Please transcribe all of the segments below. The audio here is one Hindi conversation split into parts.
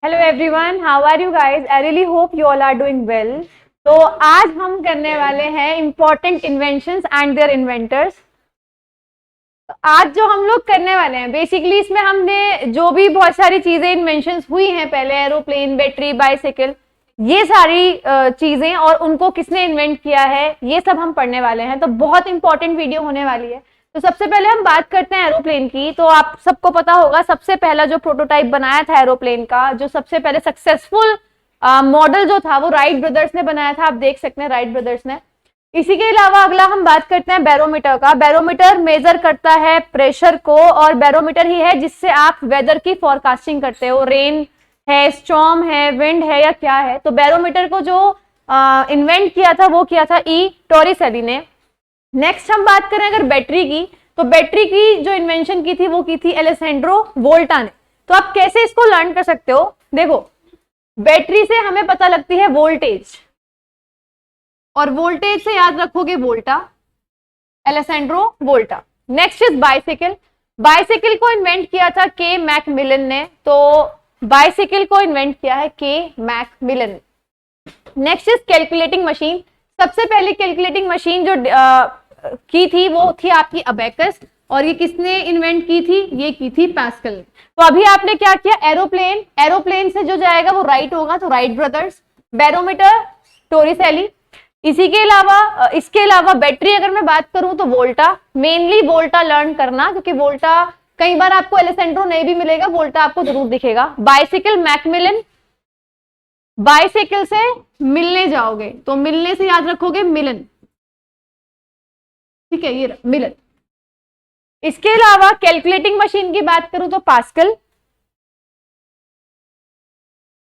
Hello everyone, how are you guys? I really hope you all are doing well. तो आज हम करने वाले हैं important inventions and their inventors. तो आज जो हम लोग करने वाले हैं बेसिकली इसमें हमने जो भी बहुत सारी चीजें इन्वेंशंस हुई हैं पहले, एरोप्लेन, बैटरी, बाइसिकल, ये सारी चीजें और उनको किसने इन्वेंट किया है ये सब हम पढ़ने वाले हैं। तो बहुत इंपॉर्टेंट वीडियो होने वाली है। तो सबसे पहले हम बात करते हैं एरोप्लेन की। तो आप सबको पता होगा सबसे पहला जो प्रोटोटाइप बनाया था एरोप्लेन का, जो सबसे पहले सक्सेसफुल मॉडल जो था वो राइट ब्रदर्स ने बनाया था। आप देख सकते हैं राइट ब्रदर्स ने। इसी के अलावा अगला हम बात करते हैं बैरोमीटर का। बैरोमीटर मेजर करता है प्रेशर को, और बैरोमीटर ही है जिससे आप वेदर की फोरकास्टिंग करते हो। रेन है, स्टॉर्म है, विंड है या क्या है। तो बैरोमीटर को जो इन्वेंट किया था वो किया था ई टोरिसेली ने। नेक्स्ट हम बात करें अगर बैटरी की, तो बैटरी की जो इन्वेंशन की थी वो की थी एलेसेंड्रो वोल्टा ने। तो आप कैसे इसको लर्न कर सकते हो? देखो, बैटरी से हमें पता लगती है वोल्टेज, और वोल्टेज से याद रखोगे Volta, Alessandro Volta. Next is bicycle. Bicycle को इन्वेंट किया था के मैकमिलन ने। तो बाइसिकल को इन्वेंट किया है के Macmillan. Next is calculating machine. सबसे पहले कैलकुलेटिंग मशीन जो की थी वो थी आपकी अबेकस, और ये किसने इन्वेंट की थी? ये की थी पास्कल ने। तो अभी आपने क्या किया? एरोप्लेन, एरोप्लेन से जो जाएगा वो राइट होगा, तो राइट ब्रदर्स। Barometer Torricelli. इसके अलावा बैटरी अगर मैं बात करूं तो वोल्टा। मेनली वोल्टा लर्न करना, क्योंकि वोल्टा कई बार आपको एलेसेंड्रो नहीं भी मिलेगा, वोल्टा आपको जरूर दिखेगा। Bicycle Macmillan. बाइसिकल से मिलने जाओगे तो मिलने से याद रखोगे मिलन, ठीक है, ये मिलन। इसके अलावा कैलकुलेटिंग मशीन की बात करूं तो पास्कल।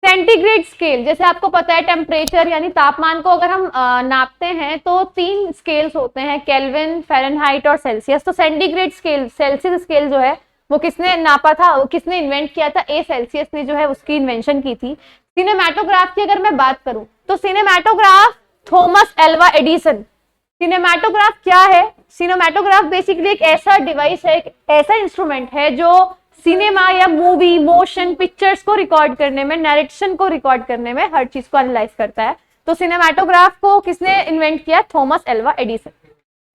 सेंटीग्रेड स्केल, जैसे आपको पता है टेम्परेचर यानी तापमान को अगर हम नापते हैं तो 3 स्केल्स होते हैं, केल्विन, फ़ारेनहाइट और सेल्सियस। तो सेंटीग्रेड स्केल, सेल्सियस स्केल जो है वो किसने नापा था, वो किसने इन्वेंट किया था? ए सेल्सियस ने जो है उसकी इन्वेंशन की थी। सिनेमैटोग्राफ की अगर मैं बात करूं तो cinematograph Thomas Alva Edison. Cinematograph क्या है? सिनेमैटोग्राफ बेसिकली एक ऐसा डिवाइस है, एक ऐसा इंस्ट्रूमेंट है जो सिनेमा या मूवी, मोशन पिक्चर्स को रिकॉर्ड करने में, नरेशन को रिकॉर्ड करने में, हर चीज को एनालाइज करता है। तो सिनेमैटोग्राफ को किसने इन्वेंट किया? Thomas Alva Edison.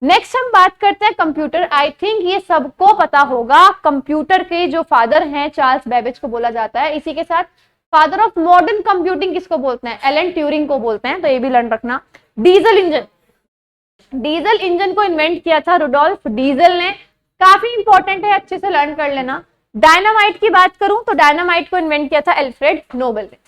नेक्स्ट हम बात करते हैं कंप्यूटर। आई थिंक ये सबको पता होगा, कंप्यूटर के जो फादर हैं चार्ल्स बेबेज को बोला जाता है। इसी के साथ फादर ऑफ मॉडर्न कंप्यूटिंग किसको बोलते हैं? एलन ट्यूरिंग को बोलते हैं। तो ये भी लर्न रखना। डीजल इंजन, डीजल इंजन को इन्वेंट किया था रुडोल्फ डीजल ने। काफी इंपॉर्टेंट है, अच्छे से लर्न कर लेना। डायनामाइट की बात करूं तो डायनामाइट को इन्वेंट किया था एल्फ्रेड नोबेल ने।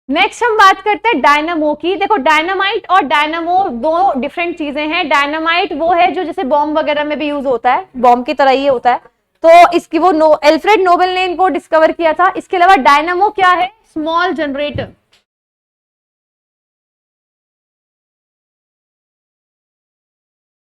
नेक्स्ट हम बात करते हैं डायनामो की। देखो, डायनामाइट और डायनामो दो डिफरेंट चीजें हैं। डायनामाइट वो है जो जैसे बॉम्ब वगैरह में भी यूज होता है, बॉम्ब की तरह ही होता है। तो इसकी वो एल्फ्रेड नोबेल ने इनको डिस्कवर किया था। इसके अलावा डायनामो क्या है? स्मॉल जनरेटर,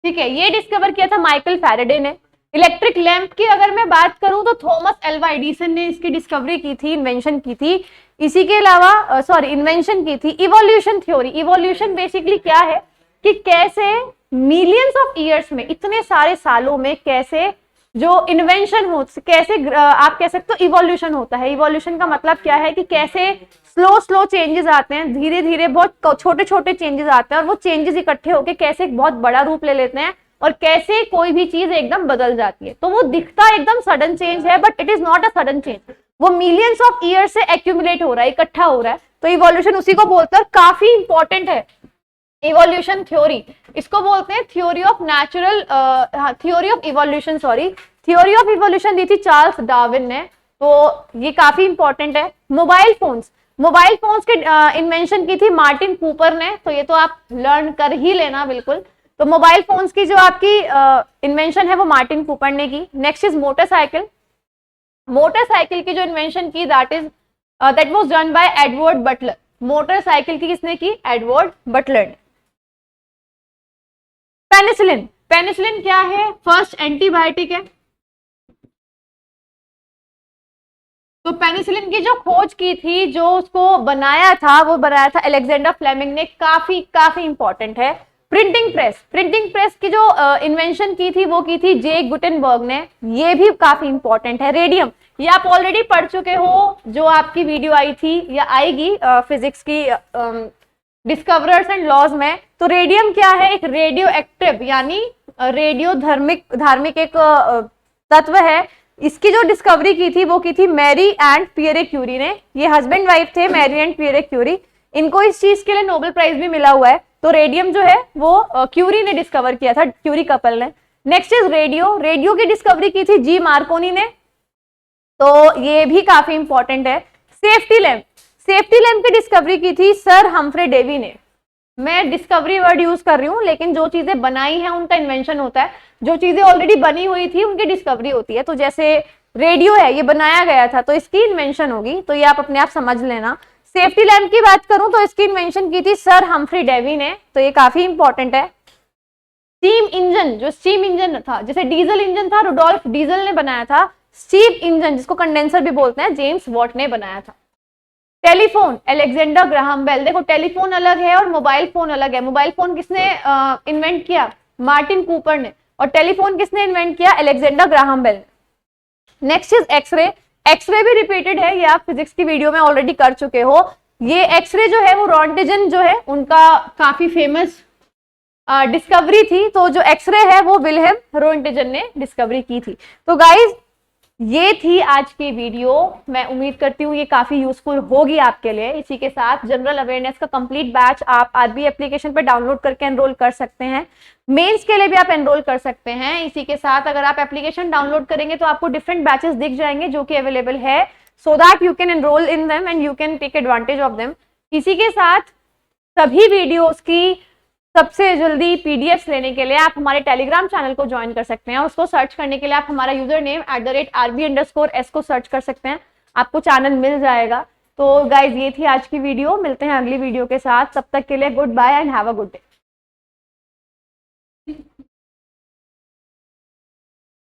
ठीक है, ये डिस्कवर किया था माइकल फैराडे ने। इलेक्ट्रिक लैंप की अगर मैं बात करूं तो थॉमस एल्वा एडिसन ने इसकी डिस्कवरी की थी, इन्वेंशन की थी। इसी के अलावा इन्वेंशन की थी। Evolution theory. इवोल्यूशन बेसिकली क्या है कि कैसे मिलियंस ऑफ ईयर्स में, इतने सारे सालों में कैसे जो इन्वेंशन हो, कैसे आप कह सकते हो इवोल्यूशन होता है। इवोल्यूशन का मतलब क्या है कि कैसे स्लो स्लो चेंजेस आते हैं, धीरे धीरे बहुत छोटे छोटे चेंजेस आते हैं, और वो चेंजेस इकट्ठे होकर कैसे एक बहुत बड़ा रूप ले लेते हैं, और कैसे कोई भी चीज एकदम बदल जाती है। तो वो दिखता एकदम सडन चेंज है, but it is not a sudden change. वो मिलियंस ऑफ ईयर से एक्यूमुलेट हो रहा है, इकट्ठा हो रहा है। तो इवोल्यूशन उसी को बोलते हैं, काफी इंपॉर्टेंट है इवोल्यूशन थ्योरी। इसको बोलते हैं theory of natural, theory of evolution, theory of evolution दी थी चार्ल्स डार्विन ने। तो ये काफी इंपॉर्टेंट है। मोबाइल फोन्स, मोबाइल फोन्स के इन्वेंशन की थी मार्टिन कूपर ने। तो ये तो आप लर्न कर ही लेना बिल्कुल। तो मोबाइल फोन्स की जो आपकी इन्वेंशन है वो मार्टिन कूपर ने की। Next is motorcycle. मोटरसाइकिल की जो इन्वेंशन की that was done by Edward Butler. Motorcycle की किसने की? एडवर्ड बटलर ने। पेनिसिलिन, पेनिसिलिन क्या है? फर्स्ट एंटीबायोटिक है। तो पेनिसिलिन की जो खोज की थी, जो उसको बनाया था, वो बनाया था अलेक्जेंडर फ्लेमिंग ने। काफी काफी इंपॉर्टेंट है। प्रिंटिंग प्रेस की जो इन्वेंशन की थी वो की थी जे गुटेनबर्ग ने, ये भी काफी इंपॉर्टेंट है। रेडियम, ये आप ऑलरेडी पढ़ चुके हो, जो आपकी वीडियो आई थी या आएगी फिजिक्स की डिस्कवरर्स एंड लॉज में। तो रेडियम क्या है? एक रेडियो एक्टिव यानी रेडियो धार्मिक एक तत्व है। इसकी जो डिस्कवरी की थी वो की थी मैरी एंड पियरे क्यूरी ने। ये हस्बैंड वाइफ थे, मैरी एंड पियरे क्यूरी। इनको इस चीज के लिए नोबेल प्राइज भी मिला हुआ है। तो रेडियम जो है वो क्यूरी ने डिस्कवर किया था, क्यूरी कपल ने। नेक्स्ट इज रेडियो की डिस्कवरी की थी जी मार्कोनी ने, तो ये भी काफी इंपॉर्टेंट है। सेफ्टी लैम्प की डिस्कवरी की थी सर हम्फ्रे डेवी ने। मैं डिस्कवरी वर्ड यूज कर रही हूँ, लेकिन जो चीजें बनाई हैं उनका इन्वेंशन होता है, जो चीजें ऑलरेडी बनी हुई थी उनकी डिस्कवरी होती है। तो जैसे रेडियो है, ये बनाया गया था तो इसकी इन्वेंशन होगी, तो ये आप अपने आप समझ लेना। सेफ्टी लैम्प की बात करूं तो इसकी इन्वेंशन की थी सर हम्फ्री डेवी ने, तो ये काफी इंपॉर्टेंट है। स्टीम इंजन, जो स्टीम इंजन था, जैसे डीजल इंजन था रुडोल्फ डीजल ने बनाया था, स्टीम इंजन जिसको कंडेंसर भी बोलते हैं जेम्स वॉट ने बनाया था। Telephone, Alexander Graham Bell. देखो टेलीफोन अलग है और मोबाइल फोन अलग है। मोबाइल फोन किसने इन्वेंट किया? मार्टिन कूपर ने। और टेलीफोन किसने इन्वेंट किया? अलेक्जेंडर ग्राहम बेल ने। नेक्स्ट इज एक्सरे भी रिपीटेड है, ये आप फिजिक्स की वीडियो में ऑलरेडी कर चुके हो। ये एक्सरे जो है वो रॉन्टिजन जो है उनका काफी फेमस डिस्कवरी थी। तो जो एक्सरे है वो विल्हेम रॉन्टिजन ने डिस्कवरी की थी। तो गाइज ये थी आज की वीडियो। मैं उम्मीद करती हूँ ये काफी यूजफुल होगी आपके लिए। इसी के साथ जनरल अवेयरनेस का कंप्लीट बैच आप आरबी एप्लीकेशन पर डाउनलोड करके एनरोल कर सकते हैं। मेंस के लिए भी आप एनरोल कर सकते हैं। इसी के साथ अगर आप एप्लीकेशन डाउनलोड करेंगे तो आपको डिफरेंट बैचेस दिख जाएंगे जो कि अवेलेबल है, so that you can enrol in them and you can take advantage of them. इसी के साथ सभी वीडियोस की सबसे जल्दी पीडीएफ लेने के लिए आप हमारे टेलीग्राम चैनल को ज्वाइन कर सकते हैं। उसको सर्च करने के लिए आप हमारा यूजर नेम @rb_s को सर्च कर सकते हैं, आपको चैनल मिल जाएगा। तो गाइज ये थी आज की वीडियो, मिलते हैं अगली वीडियो के साथ। तब तक के लिए goodbye and have a good day.